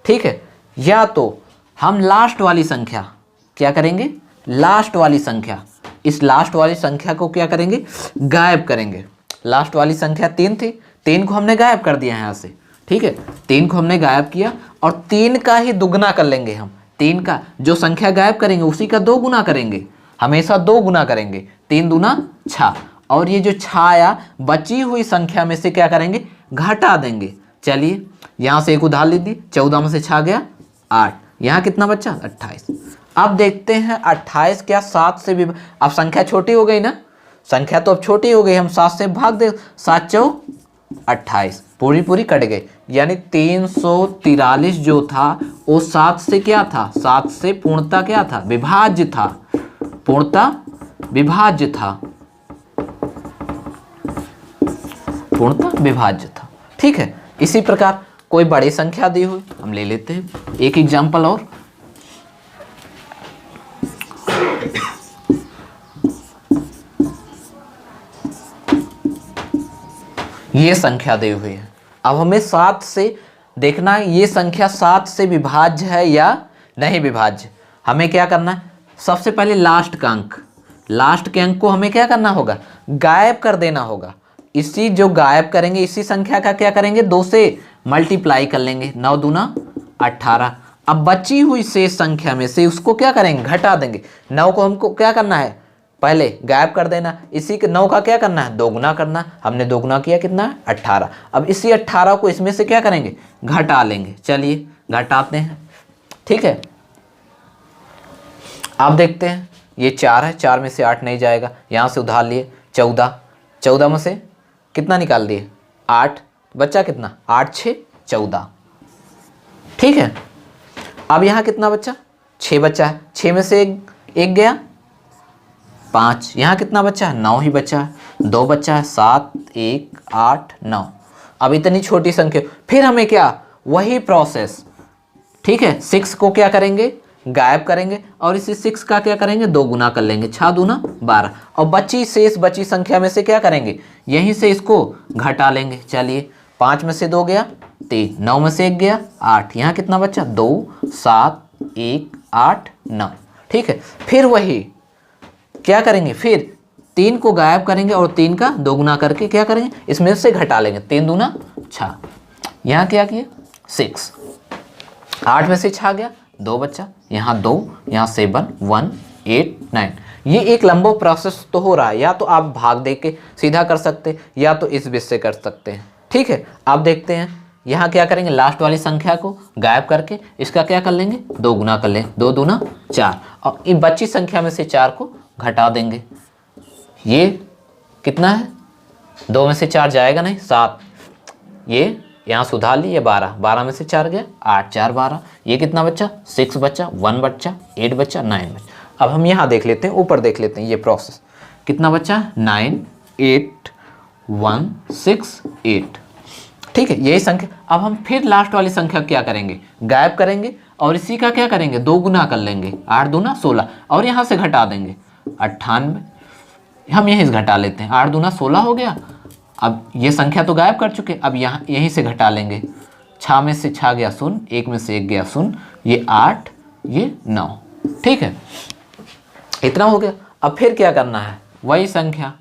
ठीक है, या तो हम लास्ट वाली संख्या क्या करेंगे, लास्ट वाली संख्या, इस लास्ट वाली संख्या को क्या करेंगे, गायब करेंगे। लास्ट वाली संख्या 3 थी, 3 को हमने गायब कर दिया यहाँ से। ठीक है, 3 को हमने गायब किया और 3 का ही दुगना कर लेंगे हम, 3 का जो संख्या गायब करेंगे उसी का 2 गुना करेंगे, हमेशा 2 गुना करेंगे, 3 दूना 6, और ये जो 6 आया बची हुई संख्या में से क्या करेंगे, घटा देंगे। चलिए यहाँ से एक उधार ले दी, 14 में से 6 गया 8, यहाँ कितना बच्चा 28। अब देखते हैं 28 क्या 7 से भी, अब संख्या छोटी हो गई ना, संख्या तो अब छोटी हो गई, हम 7 से भाग दे, 7 चौ 28, पूरी पूरी कट गई, यानी 343 जो था वो 7 से क्या था, 7 से पूर्णता क्या था, विभाज्य था, पूर्णता विभाज्य था, पूर्णता विभाज्य था। ठीक है, इसी प्रकार कोई बड़ी संख्या दी हुई हम ले लेते हैं एक एग्जाम्पल और, ये संख्या दी हुई है। अब हमें 7 से देखना है ये संख्या 7 से विभाज्य है या नहीं विभाज्य। हमें क्या करना है, सबसे पहले लास्ट का अंक, लास्ट के अंक को हमें क्या करना होगा, गायब कर देना होगा। इसी जो गायब करेंगे इसी संख्या का क्या करेंगे, 2 से मल्टीप्लाई कर लेंगे, 9 दूना 18, अब बची हुई शेष संख्या में से उसको क्या करेंगे, घटा देंगे। 9 को हमको क्या करना है, पहले गायब कर देना। इसी के 9 का क्या करना है, दोगुना करना। हमने दोगुना किया, कितना है, 18। अब इसी 18 को इसमें से क्या करेंगे, घटा लेंगे। चलिए घटाते हैं, ठीक है। अब देखते हैं, ये 4 है, 4 में से 8 नहीं जाएगा, यहाँ से उधार लिए 14, 14 में से कितना निकाल दिए, 8, बच्चा कितना, 8 6 14, ठीक है। अब यहाँ कितना बच्चा, 6 बच्चा है, 6 में से एक गया, 5, यहाँ कितना बच्चा है, 9 ही बच्चा है, 2 बच्चा है, 7 1 8 9। अब इतनी छोटी संख्या, फिर हमें क्या, वही प्रोसेस, ठीक है। 6 को क्या करेंगे, गायब करेंगे और इसी 6 का क्या करेंगे, 2 गुना कर लेंगे, 6 दूना 12। और शेष बची संख्या में से क्या करेंगे, यहीं से इसको घटा लेंगे। चलिए 5 में से 2 गया 3, 9 में से 1 गया 8, यहाँ कितना बच्चा, 2 7 1 8 9, ठीक है। फिर वही क्या करेंगे, फिर 3 को गायब करेंगे और 3 का 2 गुना करके क्या करेंगे, इसमें से घटा लेंगे, 3 दूना 6। यहाँ क्या किए, 6, 8 में से 6 गया, 2 बच्चा, यहाँ 2, यहाँ 7 1 8 9। ये एक लंबा प्रोसेस तो हो रहा है, या तो आप भाग दे के सीधा कर सकते हैं या तो इस बीच से कर सकते हैं, ठीक है। आप देखते हैं यहाँ क्या करेंगे, लास्ट वाली संख्या को गायब करके इसका क्या कर लेंगे, 2 गुना कर लेंगे, 2 दूना 4 और इन बची संख्या में से 4 को घटा देंगे। ये कितना है, 2 में से 4 जाएगा नहीं, 7, ये यहाँ सुधार ली, ये 12, 12 में से 4 गया 8 4 12, ये कितना बच्चा, 6 बच्चा, 1 बच्चा, 8 बच्चा, 9 बच्चा। अब हम यहाँ देख लेते हैं, ऊपर देख लेते हैं ये प्रोसेस, कितना बच्चा, 9 8 1 6 8, ठीक है, यही संख्या। अब हम फिर लास्ट वाली संख्या क्या करेंगे, गायब करेंगे और इसी का क्या करेंगे, 2 गुना कर लेंगे, 8 दूना 16 और यहाँ से घटा देंगे 98, हम यहीं से घटा लेते हैं, 8 दूना 16 हो गया। अब ये संख्या तो गायब कर चुके, अब यहाँ यहीं से घटा लेंगे, 6 में से 6 गया 0, 1 में से 1 गया 0, ये 8 ये 9, ठीक है, इतना हो गया। अब फिर क्या करना है, वही संख्या,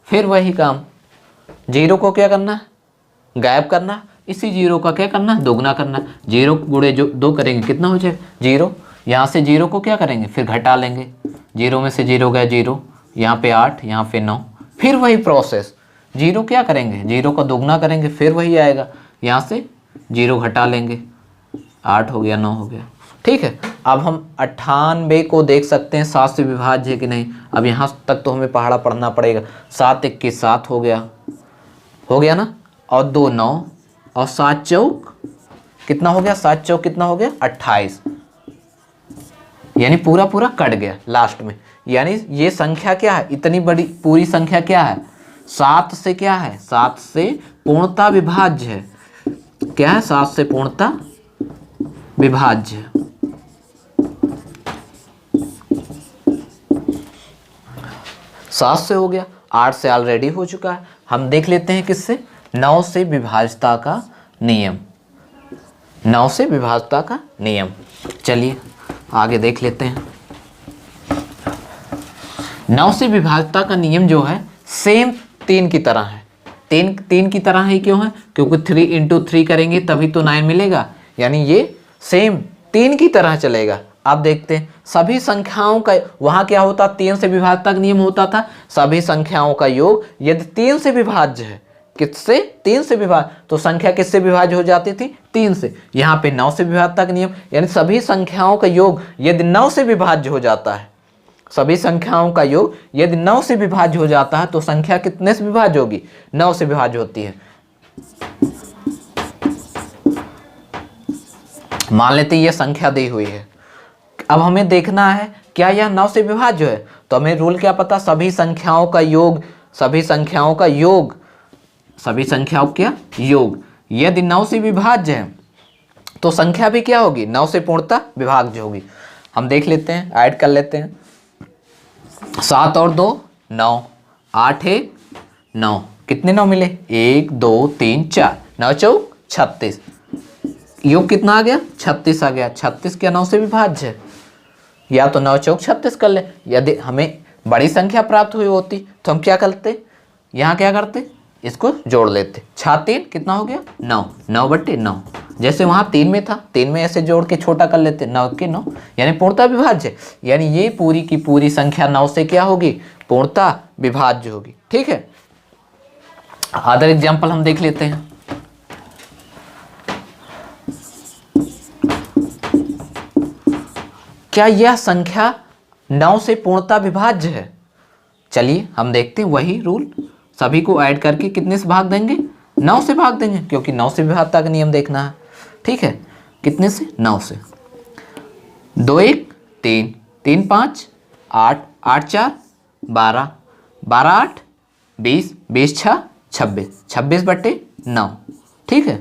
फिर वही काम, 0 को क्या करना है, गायब करना, इसी 0 का क्या करना है, दोगुना करना। 0 गुणे जो 2 करेंगे कितना हो जाएगा, 0, यहाँ से 0 को क्या करेंगे, फिर घटा लेंगे, 0 में से 0 गया 0, यहाँ पे 8, यहाँ पे 9, फिर वही प्रोसेस, 0 क्या करेंगे, 0 का दोगुना करेंगे, फिर वही आएगा, यहाँ से 0 घटा लेंगे, 8 हो गया 9 हो गया, ठीक है। अब हम 98 को देख सकते हैं 7 से विभाज्य है कि नहीं। अब यहाँ तक तो हमें पहाड़ा पढ़ना पड़ेगा। 7 21 7 हो गया ना, और 2 9 और 7 चौक कितना हो गया, 7 चौक कितना हो गया, 28, यानी पूरा पूरा कट गया लास्ट में। यानी ये संख्या क्या है, इतनी बड़ी पूरी संख्या क्या है, 7 से क्या है, 7 से पूर्णता विभाज्य है। क्या है, 7 से पूर्णता विभाज्य। सात से हो गया, 8 से ऑलरेडी हो चुका है। हम देख लेते हैं किससे, 9 से विभाज्यता का नियम, 9 से विभाज्यता का नियम। चलिए आगे देख लेते हैं। 9 से विभाज्यता का नियम जो है सेम 3 की तरह है। 3 की तरह ही क्यों है, क्योंकि 3 इंटू 3 करेंगे तभी तो 9 मिलेगा, यानी ये सेम 3 की तरह चलेगा। आप देखते हैं सभी संख्याओं का, वहां क्या होता, 3 से विभाज्यता का नियम होता था, सभी संख्याओं का योग यदि 3 से विभाज्य है, किससे, 3 से विभाज्य, तो संख्या किससे विभाज्य हो जाती थी, 3 से। यहाँ पे 9 से विभाज्यता का नियम, यानी सभी संख्याओं का योग यदि 9 से विभाज्य हो जाता है, सभी संख्याओं का योग यदि 9 से विभाज्य हो जाता है तो संख्या कितने से विभाज्य होगी, 9 से विभाज्य होती है। मान लेते ये संख्या दी हुई है, अब हमें देखना है क्या यह 9 से विभाज्य है, तो हमें रूल क्या पता, सभी संख्याओं का योग, सभी संख्याओं का योग, सभी संख्याओं का योग यदि 9 से विभाज्य है तो संख्या भी क्या होगी, 9 से पूर्णता विभाज्य होगी। हम देख लेते हैं, ऐड कर लेते हैं, 7 और 2 9, 8 1 9, कितने 9 मिले, 1 2 3 4, 9 चौक 36, योग कितना आ गया, 36 आ गया। 36 क्या 9 से विभाज्य है, या तो 9 चौक 36 कर ले। यदि हमें बड़ी संख्या प्राप्त हुई होती तो हम क्या करते, यहाँ क्या करते, इसको जोड़ लेते, 6 3 कितना हो गया, 9, 9 बट्टे 9, जैसे वहाँ 3 में था, 3 में ऐसे जोड़ के छोटा कर लेते, 9 के 9, यानी पूर्णतः विभाज्य, यानी ये पूरी की पूरी संख्या 9 से क्या होगी, पूर्णतः विभाज्य होगी। ठीक है, अदर एग्जाम्पल हम देख लेते हैं। क्या यह संख्या 9 से पूर्णतः विभाज्य है? चलिए हम देखते हैं वही रूल, सभी को ऐड करके कितने से भाग देंगे, 9 से भाग देंगे, क्योंकि 9 से विभाज्यता का नियम देखना है। ठीक है, कितने से, 9 से। 2 1 3, 3 5 8, 8 4 12, 12 8 20, 20 6 26, 26 बटे 9। ठीक है,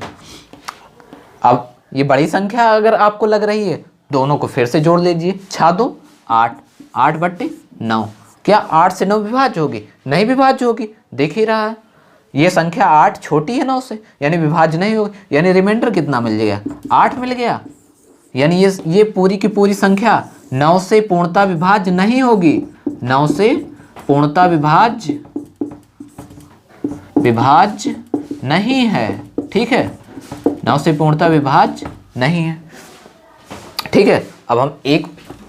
अब ये बड़ी संख्या अगर आपको लग रही है, दोनों को फिर से जोड़ लीजिए, 6 2 8, 8 बटे 9। क्या 8 से 9 विभाज्य होगी? नहीं विभाज्य होगी, देख ही रहा है ये संख्या 8 छोटी है 9 से, यानी विभाज्य नहीं होगी, यानी रिमाइंडर कितना मिल गया, 8 मिल गया, यानी ये पूरी की पूरी संख्या 9 से पूर्णतः विभाज्य नहीं होगी, 9 से पूर्णतः विभाज्य नहीं है। ठीक है, 9 से पूर्णतः विभाज्य नहीं है। ठीक है, अब हम एक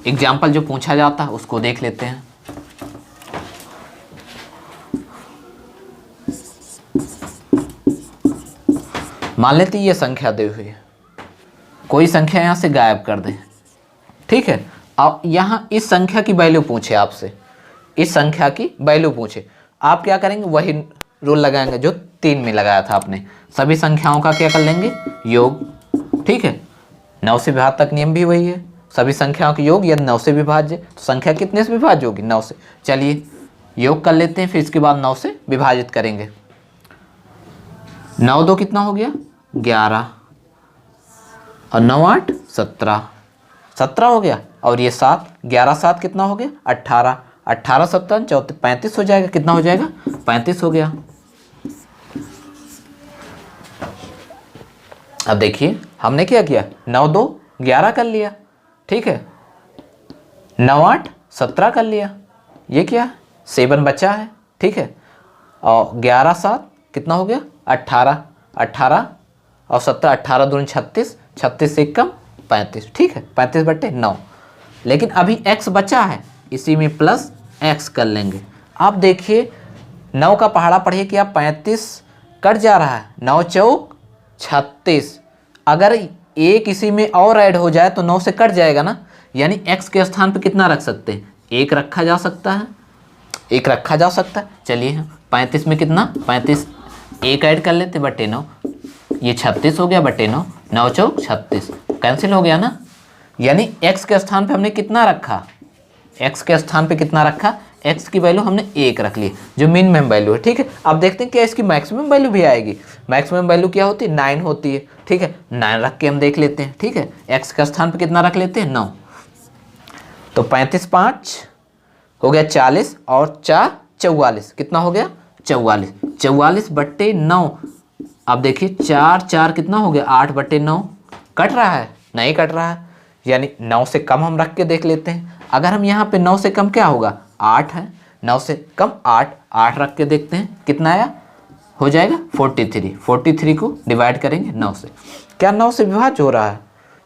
एग्जाम्पल जो पूछा जाता है उसको देख लेते हैं। मान लेते हैं ये संख्या दी हुई है, कोई संख्या यहां से गायब कर दें। ठीक है, अब यहां इस संख्या की वैल्यू पूछे आपसे, इस संख्या की वैल्यू पूछे, आप क्या करेंगे, वही रूल लगाएंगे जो 3 में लगाया था आपने, सभी संख्याओं का क्या कर लेंगे, योग। ठीक है, 9 से विभाज्य तक नियम भी वही है, सभी संख्याओं के योग यदि 9 से विभाज्य, तो संख्या कितने से विभाज्य होगी, 9 से। चलिए योग कर लेते हैं, फिर इसके बाद 9 से विभाजित करेंगे। 9 2 कितना हो गया, 11, और 9 8 17, 17 हो गया, और ये 7, 11 7 कितना हो गया, 18, 18 17 34 35 हो जाएगा, कितना हो जाएगा, 35 हो गया। अब देखिए हमने क्या किया, 9 2 11 कर लिया। ठीक है, 9 8 17 कर लिया, ये क्या 7 बचा है। ठीक है, और 11 7 कितना हो गया, 18, 18 और 17, 18 दूनी 36, 36 से कम 35। ठीक है, 35 बटे 9, लेकिन अभी x बचा है, इसी में प्लस x कर लेंगे। आप देखिए 9 का पहाड़ा पढ़िए कि आप 35 कट जा रहा है, 9 चौक 36, अगर एक इसी में और ऐड हो जाए तो 9 से कट जाएगा ना, यानी x के स्थान पे कितना रख सकते हैं, 1 रखा जा सकता है, 1 रखा जा सकता है। चलिए 35 में कितना, 35 1 ऐड कर लेते बटे 9, ये 36 हो गया बटे 9, 9 चौक 36, कैंसिल हो गया ना, यानी x के स्थान पे हमने कितना रखा, x के स्थान पे कितना रखा, x की वैल्यू हमने 1 रख ली, जो मिनिमम वैल्यू है। ठीक है, अब देखते हैं क्या इसकी मैक्सिमम वैल्यू भी आएगी। मैक्सिमम वैल्यू क्या होती है, 9 होती है। ठीक है, 9 रख के हम देख लेते हैं। ठीक है, x के स्थान पे कितना रख लेते हैं, 9, तो 35 5 हो गया 40, और 4 44, कितना हो गया, 44, 44 बट्टे 9। अब देखिए 4 4 कितना हो गया, 8 बटे 9, कट रहा है, नहीं कट रहा है, यानी 9 से कम हम रख के देख लेते हैं। अगर हम यहाँ पे 9 से कम क्या होगा, 8 है, 9 से कम 8, 8 रख के देखते हैं कितना आया, हो जाएगा 43, 43 को डिवाइड करेंगे 9 से, क्या 9 से विभाज्य हो रहा है,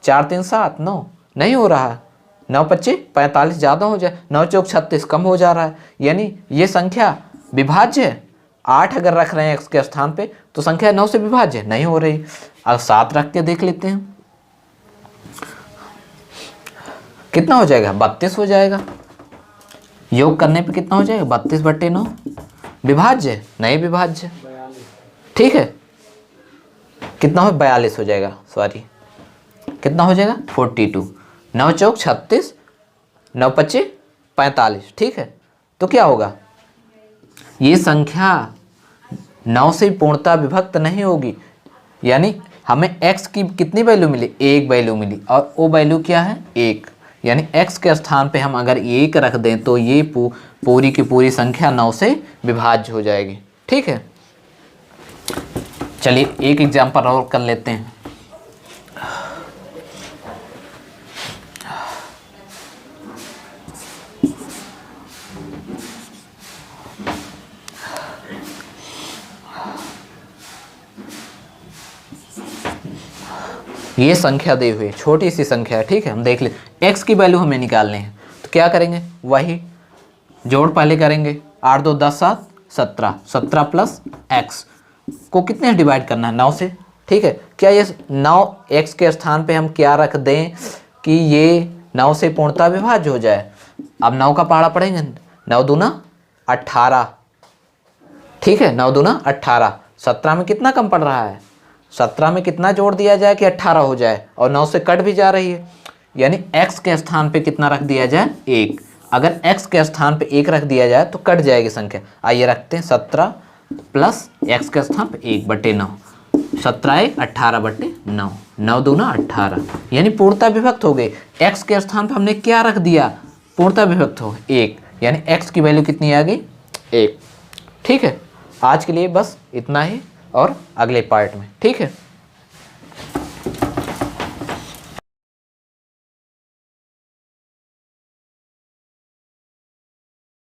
4 3 7 9, नहीं हो रहा है, 9 25 45 ज़्यादा हो जाए, 9 चौक 36 कम हो जा रहा है, यानी ये संख्या विभाज्य है। 8 अगर रख रहे हैं x के स्थान पे तो संख्या 9 से विभाज्य नहीं हो रही। अब 7 रख के देख लेते हैं, कितना हो जाएगा, 32 हो जाएगा, योग करने पे कितना हो जाएगा, 32 बटे 9, विभाज्य नहीं विभाज्य। ठीक है, कितना हो, 42 हो जाएगा, सॉरी कितना हो जाएगा, 42, 9 चौक 36, 9 25 45। ठीक है, तो क्या होगा, ये संख्या 9 से पूर्णतः विभक्त नहीं होगी, यानी हमें x की कितनी वैल्यू मिली, 1 वैल्यू मिली, और वो वैल्यू क्या है, 1, यानी x के स्थान पे हम अगर 1 रख दें तो ये पूरी की पूरी संख्या 9 से विभाज्य हो जाएगी। ठीक है, चलिए एक एग्जाम्पल और कर लेते हैं। ये संख्या दी हुई है, छोटी सी संख्या है, ठीक है। हम देख ले, x की वैल्यू हमें निकालनी है, तो क्या करेंगे, वही जोड़ पहले करेंगे, 8 2 10 7 17, 17 प्लस x को कितने डिवाइड करना है, 9 से, ठीक है। क्या ये 9 x के स्थान पे हम क्या रख दें कि ये 9 से पूर्णतः विभाज्य हो जाए। अब 9 का पहाड़ा पढ़ेंगे, 9 दूना 18, ठीक है, 9 दूना 18। 17 में कितना कम पड़ रहा है, 17 में कितना जोड़ दिया जाए कि 18 हो जाए, और 9 से कट भी जा रही है, यानी x के स्थान पे कितना रख दिया जाए, 1। अगर x के स्थान पे 1 रख दिया जाए तो कट जाएगी संख्या। आइए रखते हैं 17 प्लस x के स्थान पे 1/9, 17 1 18/9, 9 दूना 18, यानी पूर्णतः विभक्त हो गई। x के स्थान पे हमने क्या रख दिया, पूर्णतः विभक्त हो 1, यानी x की वैल्यू कितनी आ गई, 1, ठीक है। आज के लिए बस इतना ही, और अगले पार्ट में, ठीक है।